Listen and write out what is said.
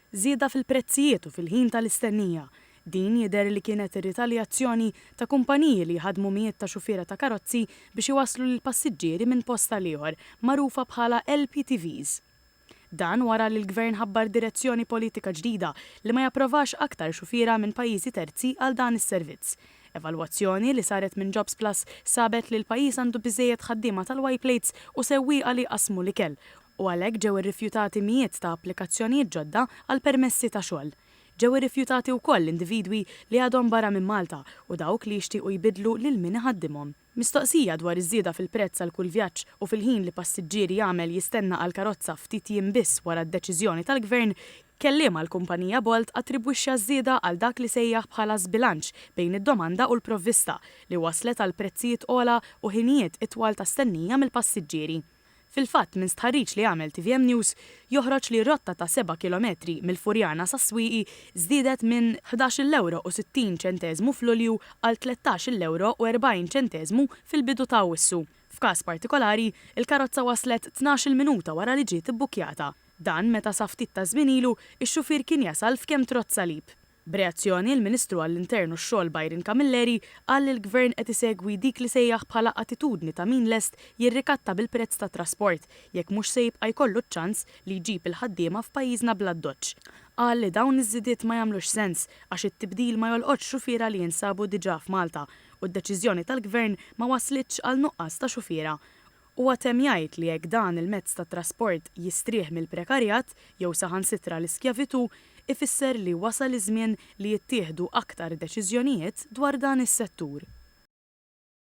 Żieda fil-prezzijiet u fil-ħin tal-istennija. Din jidher li kienet ir-ritaljazzjoni ta' kumpaniji li jħadmu mijiet ta' xufiera ta' karozzi biex iwasslu lil passiġġieri minn post tal ieħor, magħrufa bħala LPTVs. Dan wara li l-Gvern ħabbar direzzjoni politika ġdida li ma japprovax aktar xufiera minn pajjiżi terzi għal dan is-servizz. Evalwazzjoni li saret minn Jobs Plus sabet li l-pajjiż għandu biżejjed ħaddiema tal-Y-plates u sewwieqa li qasmu l-ikel u għalhekk ġew irrifjutati mijiet ta' applikazzjonijiet ġodda għal permessi ta' xogħol. Ġew irrifjutati wkoll individwi li għadhom barra minn Malta u dawk li jixtiequ jbidlu lil min iħaddimhom. Mistoqsija dwar iż-żieda fil-prezz għal kull vjaġġ u fil-ħin li passiġġieri jagħmel jistenna għal karozza ftit jiem biss wara d-deċiżjoni tal-Gvern, kelliem għall-kumpanija Bolt attribwixxa żieda għal dak li sejjaħ bħala żbilanċ bejn id-domanda u l-provvista li waslet għal prezzijiet ogħla u ħinijiet itwal ta' stennija mill-passiġġieri. Fil-fatt minn stħarriġ li għamel TVM News joħroġ li rotta ta' 7 kilometri mill-Furjana sa' Swieqi żdiedet minn 11 € f'Lulju għal 13 € fil-bidu ta' Awwissu. F'każ partikolari, il-karozza waslet 12 minuta wara li ġiet ibbukkjata. Dan meta sa ftit ta' żmien ilu ix-xufier kien jasal f'kemm trott salib. B'reazzjoni l-Ministru għall-Internu x-xogħol Byron Camilleri qal li l-Gvern qed isegwi dik li sejjaħ bħala attitudni ta' min lest jirrikatta bil-prezz ta' trasport jekk mhux se jibqa' jkollu ċ-ċans li jġib il-ħaddiema f'pajjiżna bla doċċ. Qal li dawn iż-żidiet ma jagħmlux sens għax it-tibdil ma jolqotx xufiera li jinsabu diġà f'Malta u d-deċiżjoni tal-Gvern ma waslitx għal nuqqas ta' xufiera. U għatem jgħid li jekk dan il-mezz ta' trasport jistrieħ mill-prekarjat jew saħansitra l-iskjavitu, ifisser li wasal iż-żmien li jittieħdu aktar deċiżjonijiet dwar dan is-settur.